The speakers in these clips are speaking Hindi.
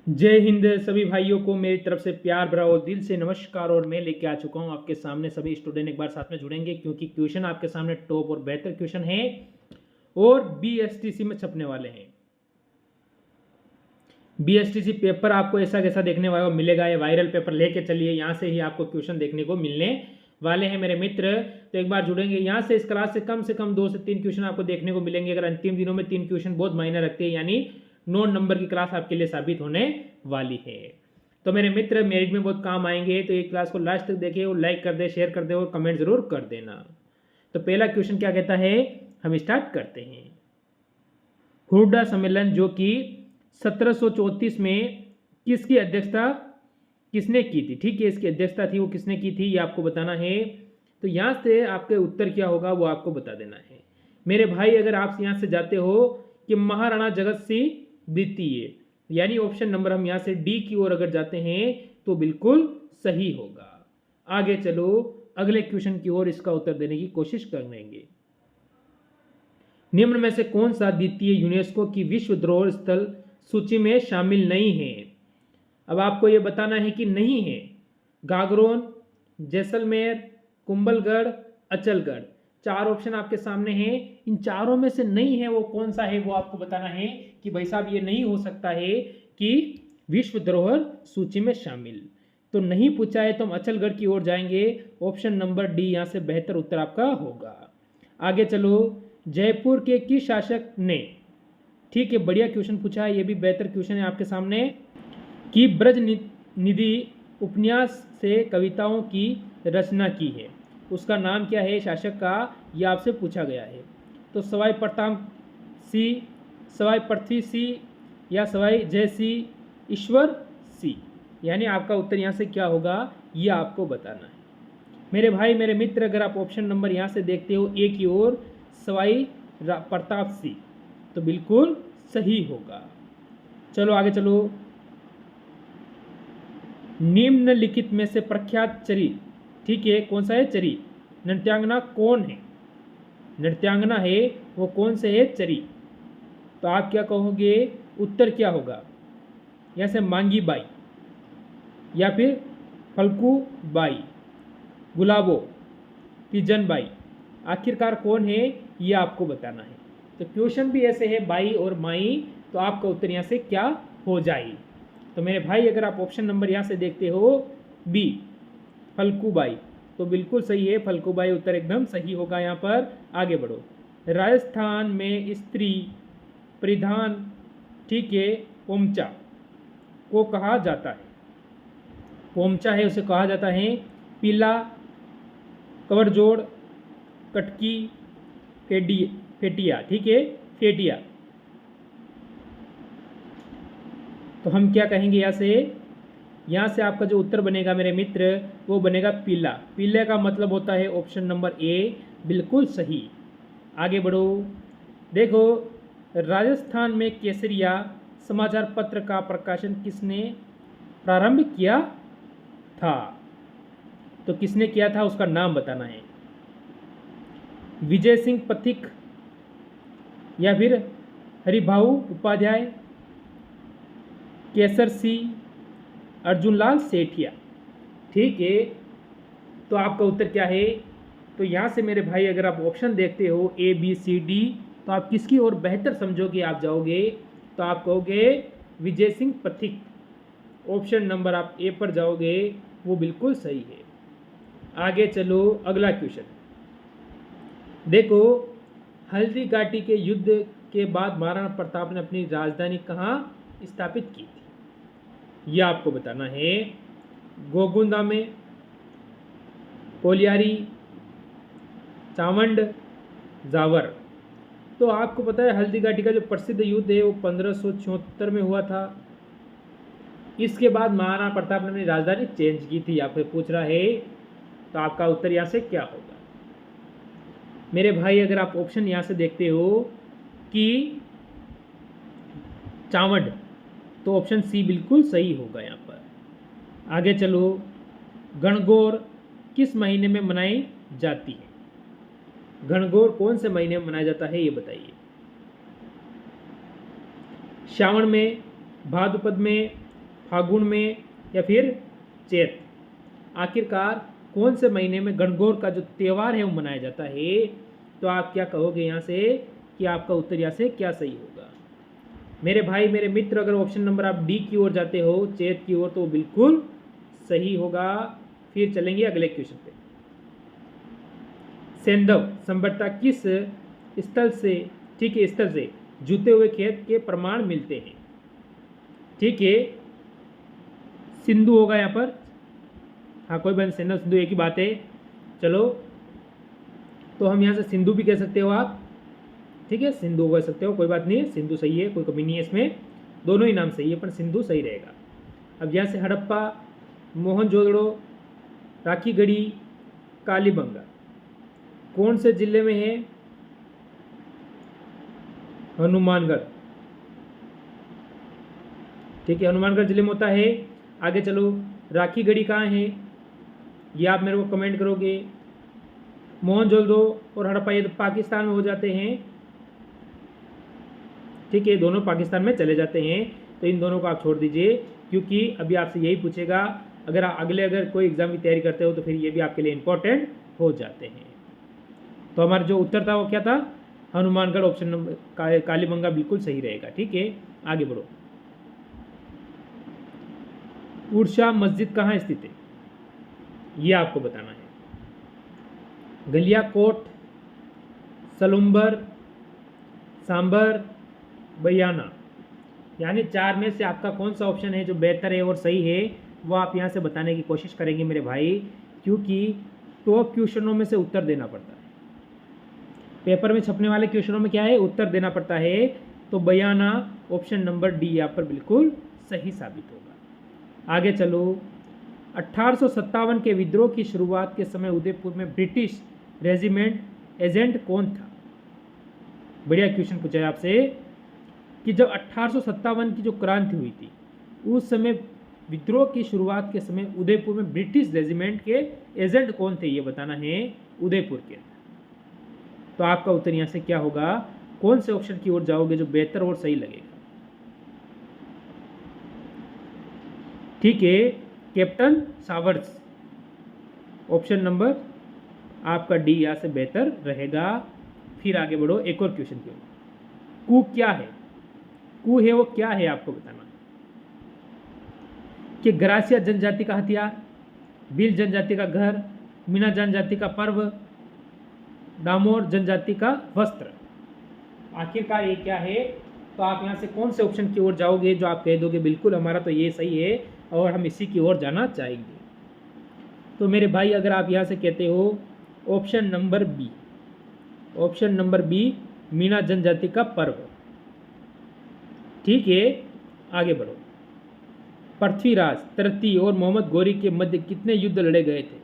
जय हिंद सभी भाइयों को मेरी तरफ से प्यार भरा और दिल से नमस्कार। और मैं लेके आ चुका हूं आपके सामने सभी स्टूडेंट एक बार साथ में जुड़ेंगे क्योंकि क्वेश्चन आपके सामने टॉप और बेहतर क्वेश्चन है और बीएसटीसी में छपने वाले हैं। बीएसटीसी पेपर आपको ऐसा कैसा देखने वाला मिलेगा, ये वायरल पेपर लेके चलिए, यहाँ से ही आपको क्वेश्चन देखने को मिलने वाले हैं मेरे मित्र। तो एक बार जुड़ेंगे यहाँ से, इस क्लास से कम 2 से 3 क्वेश्चन आपको देखने को मिलेंगे। अगर अंतिम दिनों में 3 क्वेश्चन बहुत मायने रखते हैं, यानी 9 नंबर की क्लास आपके लिए साबित होने वाली है। तो मेरे मित्र मेरिट में बहुत काम आएंगे, तो ये क्लास को लास्ट तक देखिए और लाइक कर दे, शेयर कर दे और कमेंट जरूर कर देना। तो पहला क्वेश्चन क्या कहता है, हम स्टार्ट करते हैं। हुर्डा सम्मेलन जो कि 1734 में किसकी अध्यक्षता किसने की थी, ठीक है, इसकी अध्यक्षता थी वो किसने की थी, ये आपको बताना है। तो यहाँ से आपके उत्तर क्या होगा वो आपको बता देना है मेरे भाई। अगर आप यहाँ से जाते हो कि महाराणा जगत सिंह द्वितीय, यानी ऑप्शन नंबर हम यहाँ से डी की ओर अगर जाते हैं तो बिल्कुल सही होगा। आगे चलो अगले क्वेश्चन की ओर इसका उत्तर देने की कोशिश करेंगे। निम्न में से कौन सा द्वितीय यूनेस्को की विश्व धरोहर स्थल सूची में शामिल नहीं है। अब आपको यह बताना है कि नहीं है। गागरोन, जैसलमेर, कुंभलगढ़, अचलगढ़, 4 ऑप्शन आपके सामने हैं। इन चारों में से नहीं है वो कौन सा है वो आपको बताना है कि भाई साहब ये नहीं हो सकता है कि विश्व धरोहर सूची में शामिल। तो नहीं पूछा है तो हम अचलगढ़ की ओर जाएंगे। ऑप्शन नंबर डी यहाँ से बेहतर उत्तर आपका होगा। आगे चलो, जयपुर के किस शासक ने, ठीक है, बढ़िया क्वेश्चन पूछा है, ये भी बेहतर क्वेश्चन है आपके सामने, कि ब्रज निधि उपन्यास से कविताओं की रचना की है। उसका नाम क्या है शासक का, ये आपसे पूछा गया है। तो सवाई प्रताप सिंह, सवाई पृथ्वी सिंह या सवाई जय सिंह ईश्वर सिंह, यानी आपका उत्तर यहाँ से क्या होगा ये आपको बताना है मेरे भाई मेरे मित्र। अगर आप ऑप्शन नंबर यहाँ से देखते हो ए की ओर सवाई प्रताप सिंह, तो बिल्कुल सही होगा। चलो आगे चलो। निम्नलिखित में से प्रख्यात चरी, ठीक है, कौन सा है, चरी नृत्यांगना कौन है, नृत्यांगना है वो कौन से है, चरी। तो आप क्या कहोगे, उत्तर क्या होगा, यहाँ से मांगी बाई या फिर फल्कू बाई, गुलाबो, तीजन बाई, आखिरकार कौन है ये आपको बताना है। तो क्वेश्चन भी ऐसे है बाई और माई, तो आपका उत्तर यहाँ से क्या हो जाए। तो मेरे भाई अगर आप ऑप्शन नंबर यहाँ से देखते हो बी फल्कूबाई, तो बिल्कुल सही है, फल्कूबाई उत्तर एकदम सही होगा यहाँ पर। आगे बढ़ो। राजस्थान में स्त्री परिधान, ठीक है, पोमचा को कहा जाता है, पोमचा है उसे कहा जाता है पीला, कवरजोड़, कटकी, फेटिया, ठीक है, फेटिया। तो हम क्या कहेंगे यहाँ से आपका जो उत्तर बनेगा मेरे मित्र वो बनेगा पीला। पीले का मतलब होता है ऑप्शन नंबर ए, बिल्कुल सही। आगे बढ़ो। देखो, राजस्थान में केसरिया समाचार पत्र का प्रकाशन किसने प्रारंभ किया था, तो किसने किया था उसका नाम बताना है। विजय सिंह पथिक या फिर हरिभाऊ उपाध्याय, केसर सिंह, अर्जुन लाल सेठिया, ठीक है। तो आपका उत्तर क्या है, तो यहाँ से मेरे भाई अगर आप ऑप्शन देखते हो ए बी सी डी, तो आप किसकी ओर बेहतर समझोगे आप जाओगे, तो आप कहोगे विजय सिंह पथिक। ऑप्शन नंबर आप ए पर जाओगे, वो बिल्कुल सही है। आगे चलो अगला क्वेश्चन। देखो, हल्दी घाटी के युद्ध के बाद महाराणा प्रताप ने अपनी राजधानी कहाँ स्थापित की थी, यह आपको बताना है। गोगुंदा में, कोलियारी, चावंड, जावर। तो आपको पता है हल्दी घाटी का जो प्रसिद्ध युद्ध है वो 1576 में हुआ था। इसके बाद महाराणा प्रताप ने अपनी राजधानी चेंज की थी, आपसे पूछ रहा है। तो आपका उत्तर यहाँ से क्या होगा मेरे भाई। अगर आप ऑप्शन यहाँ से देखते हो कि चावंड, तो ऑप्शन सी बिल्कुल सही होगा यहाँ पर। आगे चलो, गणगौर किस महीने में मनाई जाती है, गणगौर कौन से महीने में मनाया जाता है ये बताइए। श्रावण में, भाद्रपद में, फागुन में या फिर चैत। आखिरकार कौन से महीने में गणगौर का जो त्यौहार है वो मनाया जाता है? तो आप क्या कहोगे यहाँ से कि आपका उत्तर यहाँ से क्या सही होगा? मेरे भाई मेरे मित्र, अगर ऑप्शन नंबर आप डी की ओर जाते हो, चैत की ओर, तो बिल्कुल सही होगा। फिर चलेंगे अगले क्वेश्चन पे। सेंधव संभवतः किस स्थल से, ठीक है, स्थल से जुते हुए खेत के प्रमाण मिलते हैं? ठीक है, सिंधु होगा यहाँ पर। हाँ, कोई बात, सेंधव सिंधु एक ही बात है। चलो, तो हम यहाँ से सिंधु भी कह सकते हो आप, ठीक है, सिंधु कह सकते हो, कोई बात नहीं है, सिंधु सही है, कोई कमी नहीं है इसमें, दोनों ही नाम सही है, पर सिंधु सही रहेगा। अब यहाँ से हड़प्पा, मोहनजोदड़ो, राखीगढ़ी, कालीबंगा कौन से जिले में है? हनुमानगढ़, ठीक है, हनुमानगढ़ जिले में होता है। आगे चलो, राखीगढ़ी कहाँ है ये आप मेरे को कमेंट करोगे। मोहनजोदड़ो और हड़प्पा ये तो पाकिस्तान में हो जाते हैं, ठीक है, दोनों पाकिस्तान में चले जाते हैं, तो इन दोनों को आप छोड़ दीजिए, क्योंकि अभी आपसे यही पूछेगा। अगर अगर कोई एग्जाम की तैयारी करते हो तो फिर ये भी आपके लिए इंपॉर्टेंट हो जाते हैं। तो हमारा जो उत्तर था वो क्या था? हनुमानगढ़, ऑप्शन नंबर कालीबंगा बिल्कुल सही रहेगा। ठीक है, आगे बढ़ो। उड़छा मस्जिद कहाँ स्थित है ये आपको बताना है। गलियाकोट, सलुम्बर, सांबर, बयाना, यानी चार में से आपका कौन सा ऑप्शन है जो बेहतर है और सही है, वो आप यहाँ से बताने की कोशिश करेंगे मेरे भाई, क्योंकि टॉप क्वेश्चनों में से उत्तर देना पड़ता है। पेपर में छपने वाले क्वेश्चनों में क्या है? उत्तर देना पड़ता है। तो बयाना, ऑप्शन नंबर डी यहाँ पर बिल्कुल सही साबित होगा। आगे चलो, 1857 के विद्रोह की शुरुआत के समय उदयपुर में ब्रिटिश रेजिमेंट एजेंट कौन था? बढ़िया क्वेश्चन पूछा है आपसे कि जब 1857 की जो क्रांति हुई थी उस समय विद्रोह की शुरुआत के समय उदयपुर में ब्रिटिश रेजिमेंट के एजेंट कौन थे, ये बताना है उदयपुर के। तो आपका उत्तर यहाँ से क्या होगा? कौन से ऑप्शन की ओर जाओगे जो बेहतर और सही लगेगा? ठीक है, कैप्टन सावर्स, ऑप्शन नंबर आपका डी यहाँ से बेहतर रहेगा। फिर आगे बढ़ो एक और क्वेश्चन की ओर। कू क्या है? कू है वो क्या है आपको बताना। कि ग्रासिया जनजाति का हथियार, भील जनजाति का घर, मीना जनजाति का पर्व, डामोर जनजाति का वस्त्र, आखिरकार ये क्या है? तो आप यहाँ से कौन से ऑप्शन की ओर जाओगे जो आप कह दोगे बिल्कुल हमारा तो ये सही है और हम इसी की ओर जाना चाहेंगे? तो मेरे भाई, अगर आप यहाँ से कहते हो option number B, option number B, Meena जनजाति का पर्व, ठीक है, आगे बढ़ो। पृथ्वीराज, तृतीय और मोहम्मद गौरी के मध्य कितने युद्ध लड़े गए थे?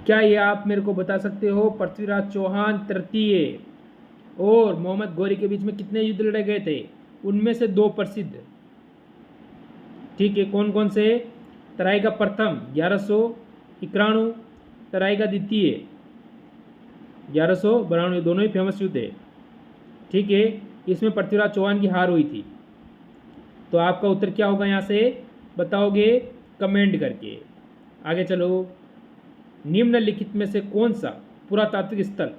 क्या ये आप मेरे को बता सकते हो? पृथ्वीराज चौहान तृतीय और मोहम्मद गौरी के बीच में कितने युद्ध लड़े गए थे? उनमें से दो प्रसिद्ध, ठीक है, कौन कौन से? तराई का प्रथम 1191, तराई का द्वितीय 1192, दोनों ही फेमस युद्ध है, ठीक है। इसमें पृथ्वीराज चौहान की हार हुई थी। तो आपका उत्तर क्या होगा यहाँ से बताओगे कमेंट करके। आगे चलो, निम्नलिखित में से कौन सा पुरातात्विक स्थल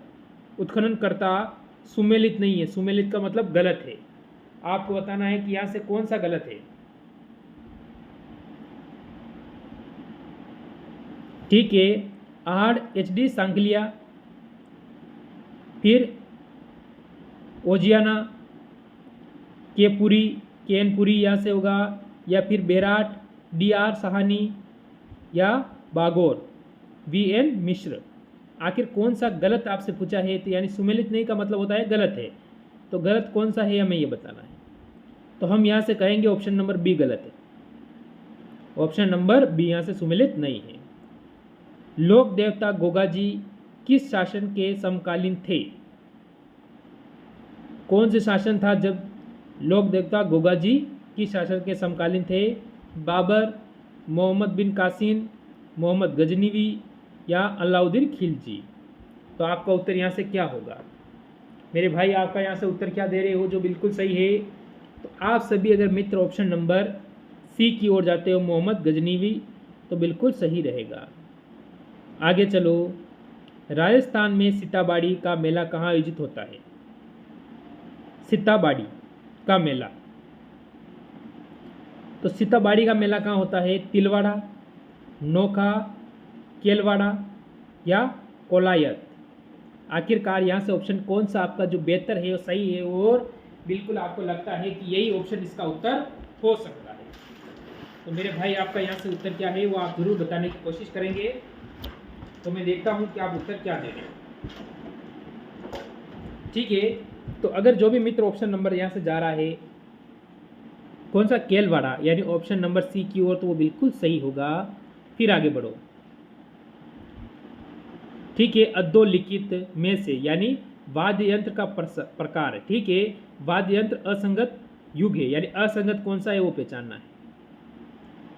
उत्खननकर्ता सुमेलित नहीं है? सुमेलित का मतलब गलत है। आपको बताना है कि यहाँ से कौन सा गलत है, ठीक है। आहड़ HD सांकलिया, फिर ओजियाना, केनपुरी यहाँ से होगा, या फिर बेराट, DR साहानी, या बागोर VN मिश्र। आखिर कौन सा गलत आपसे पूछा है? तो यानी सुमेलित नहीं का मतलब होता है गलत है, तो गलत कौन सा है हमें ये बताना है। तो हम यहाँ से कहेंगे ऑप्शन नंबर बी गलत है। ऑप्शन नंबर बी यहाँ से सुमेलित नहीं है। लोक देवता गोगाजी किस शासन के समकालीन थे? कौन से शासन था जब लोक देवता गोगाजी किस शासन के समकालीन थे? बाबर, मोहम्मद बिन कासिम, मोहम्मद गजनीवी, या अलाउद्दीन खिलजी। तो आपका उत्तर यहाँ से क्या होगा मेरे भाई? आपका यहाँ से उत्तर क्या दे रहे हो जो बिल्कुल सही है? तो आप सभी अगर मित्र ऑप्शन नंबर सी की ओर जाते हो, मोहम्मद गजनीवी, तो बिल्कुल सही रहेगा। आगे चलो, राजस्थान में सीताबाड़ी का मेला कहाँ आयोजित होता है? सीताबाड़ी का मेला, तो सीताबाड़ी का मेला कहाँ होता है? तिलवाड़ा, नोखा, केलवाड़ा या कोलायत? आखिरकार यहाँ से ऑप्शन कौन सा आपका जो बेहतर है, वो सही है और बिल्कुल आपको लगता है कि यही ऑप्शन इसका उत्तर हो सकता है? तो मेरे भाई आपका यहाँ से उत्तर क्या है वो आप जरूर बताने की कोशिश करेंगे। तो मैं देखता हूँ कि आप उत्तर क्या दे रहे हैं। ठीक है, तो अगर जो भी मित्र ऑप्शन नंबर यहाँ से जा रहा है कौन सा, केलवाड़ा, यानी ऑप्शन नंबर सी की ओर, तो वो बिल्कुल सही होगा। फिर आगे बढ़ो। ठीक है, अधोलिखित में से, यानी वाद्य यंत्र का प्रकार है। ठीक है, वाद्य यंत्र असंगत युग है, यानी असंगत कौन सा है वो पहचानना है।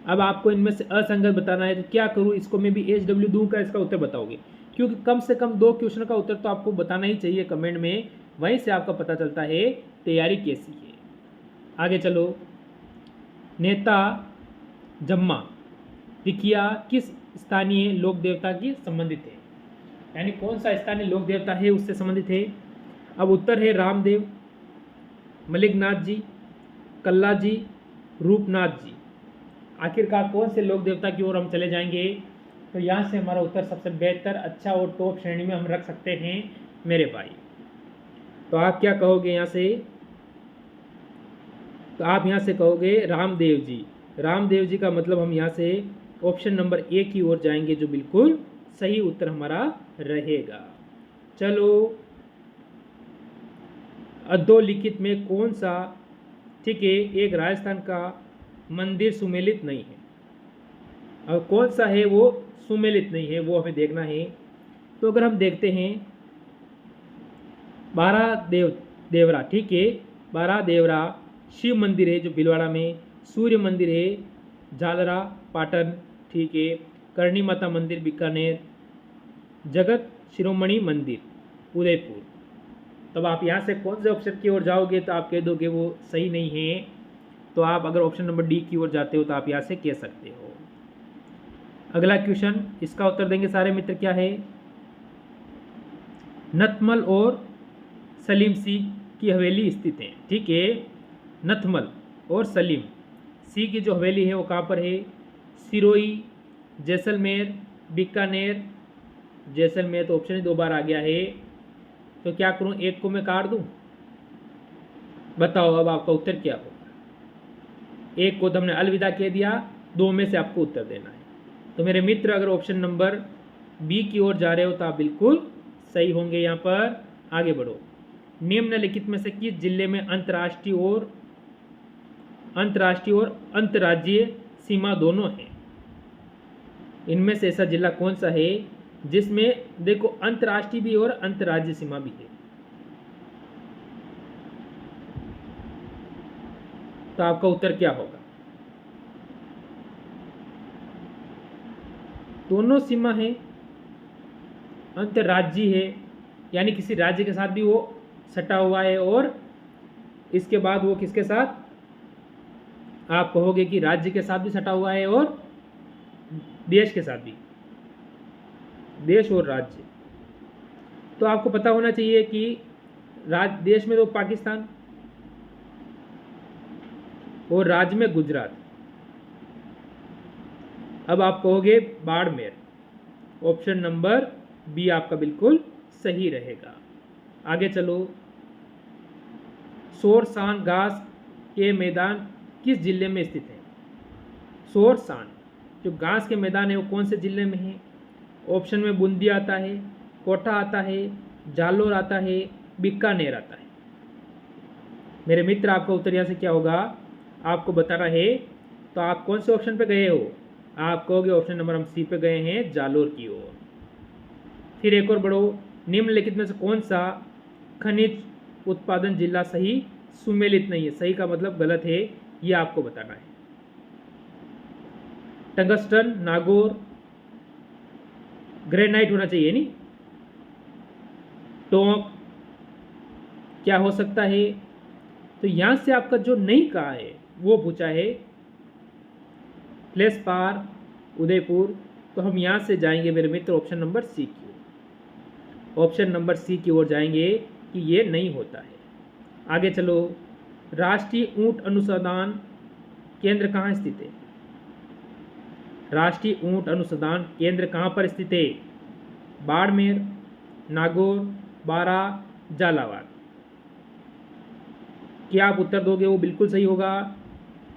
अब आपको इनमें से असंगत बताना है, तो क्या करूँ, इसको मैं भी HW दूँ का इसका उत्तर बताओगे? क्योंकि कम से कम 2 क्वेश्चन का उत्तर तो आपको बताना ही चाहिए कमेंट में, वहीं से आपका पता चलता है तैयारी कैसी है। आगे चलो, नेता जम्मा तिखिया किस स्थानीय लोक देवता की संबंधित है? यानी कौन सा स्थानीय लोक देवता है उससे संबंधित है? अब उत्तर है रामदेव, मलिकनाथ जी, कल्ला जी, रूपनाथ जी। आखिरकार कौन से लोक देवता की ओर हम चले जाएंगे? तो यहाँ से हमारा उत्तर सबसे बेहतर, अच्छा और टॉप श्रेणी में हम रख सकते हैं मेरे भाई। तो आप क्या कहोगे यहाँ से? तो आप यहाँ से कहोगे रामदेव जी। रामदेव जी का मतलब हम यहाँ से ऑप्शन नंबर ए की ओर जाएंगे, जो बिल्कुल सही उत्तर हमारा रहेगा। चलो, अधोलिखित में कौन सा, ठीक है, एक राजस्थान का मंदिर सुमेलित नहीं है? और कौन सा है वो सुमेलित नहीं है, वो हमें देखना है। तो अगर हम देखते हैं बारा देवरा, ठीक है, बारा देवरा शिव मंदिर है जो भीलवाड़ा में, सूर्य मंदिर है झालरा पाटन, ठीक है, करणी माता मंदिर बीकानेर, जगत शिरोमणि मंदिर उदयपुर। तब आप यहाँ से कौन से ऑप्शन की ओर जाओगे तो आप कह दोगे वो सही नहीं है। तो आप अगर ऑप्शन नंबर डी की ओर जाते हो तो आप यहाँ से कह सकते हो। अगला क्वेश्चन, इसका उत्तर देंगे सारे मित्र, क्या है? नथमल और सलीम सी की हवेली स्थित है। ठीक है, नथमल और सलीम सी की जो हवेली है वो कहाँ पर है? सिरोही, जैसलमेर, बीकानेर। जैसलमेर तो ऑप्शन ही 2 बार आ गया है, तो क्या करूं, एक को मैं काट दूं? बताओ अब आपका उत्तर क्या होगा? एक को तो हमने अलविदा कह दिया, 2 में से आपको उत्तर देना है। तो मेरे मित्र अगर ऑप्शन नंबर बी की ओर जा रहे हो तो आप बिल्कुल सही होंगे। यहाँ पर आगे बढ़ो। निम्नलिखित में से किस जिले में अंतर्राष्ट्रीय और अंतर्राज्यीय सीमा दोनों है? इनमें से ऐसा जिला कौन सा है जिसमें देखो अंतर्राष्ट्रीय भी और अंतर्राज्यीय सीमा भी है? तो आपका उत्तर क्या होगा? दोनों सीमा है, अंतर्राज्यीय है, यानी किसी राज्य के साथ भी वो सटा हुआ है, और इसके बाद वो किसके साथ, आप कहोगे कि राज्य के साथ भी सटा हुआ है और देश के साथ भी, देश और राज्य। तो आपको पता होना चाहिए कि देश में तो पाकिस्तान और राज्य में गुजरात। अब आप कहोगे बाड़मेर। ऑप्शन नंबर बी आपका बिल्कुल सही रहेगा। आगे चलो, शोरसान घास के मैदान किस जिले में स्थित है? शोरसान जो घास के मैदान है वो कौन से जिले में है? ऑप्शन में बूंदी आता है, कोटा आता है, जालोर आता है, बीकानेर आता है। मेरे मित्र आपका उत्तर यहाँ से क्या होगा आपको बताना है। तो आप कौन से ऑप्शन पे गए हो? आप कहोगे ऑप्शन नंबर हम सी पे गए हैं, जालोर की ओर। फिर एक और बढ़ो, निम्नलिखित में से कौन सा खनिज उत्पादन जिला सही सुमेलित नहीं है? सही का मतलब गलत है, ये आपको बताना है। टंगस्टन, नागौर, ग्रेनाइट होना चाहिए नहीं, टोंक क्या हो सकता है? तो यहाँ से आपका जो नहीं कहा है वो पूछा है प्लेस पार उदयपुर। तो हम यहाँ से जाएंगे मेरे मित्र ऑप्शन नंबर सी की ओर, ऑप्शन नंबर सी की ओर जाएंगे कि ये नहीं होता है। आगे चलो, राष्ट्रीय ऊंट अनुसंधान केंद्र कहाँ स्थित है? राष्ट्रीय ऊंट अनुसंधान केंद्र कहाँ पर स्थित है? बाड़मेर, नागौर, बारा, झालावाड़। क्या आप उत्तर दोगे वो बिल्कुल सही होगा।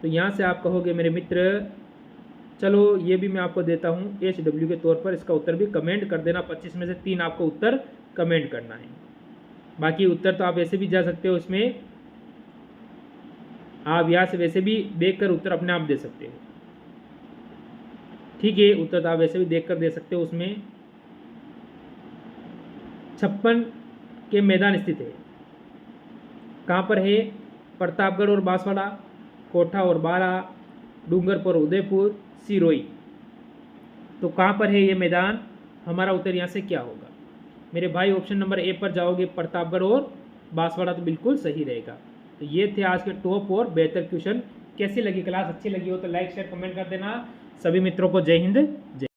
तो यहाँ से आप कहोगे मेरे मित्र, चलो ये भी मैं आपको देता हूँ HW के तौर पर, इसका उत्तर भी कमेंट कर देना। 25 में से 3 आपको उत्तर कमेंट करना है। बाकी उत्तर तो आप वैसे भी जा सकते हो, इसमें आप यहाँ से वैसे भी देखकर उत्तर अपने आप दे सकते हो। ठीक है, उत्तर तो आप वैसे भी देखकर दे सकते हो। उसमें 56 के मैदान स्थित है। कहाँ पर है? प्रतापगढ़ और बांसवाड़ा, कोठा और बारा, डूंगरपुर, उदयपुर, सिरोही। तो कहाँ पर है ये मैदान? हमारा उत्तर यहाँ से क्या होगा मेरे भाई? ऑप्शन नंबर ए पर जाओगे, प्रतापगढ़ और बांसवाड़ा, तो बिल्कुल सही रहेगा। तो ये थे आज के टॉप और बेहतर क्वेश्चन। कैसी लगी क्लास? अच्छी लगी हो तो लाइक शेयर कमेंट कर देना। सभी मित्रों को जय हिंद, जय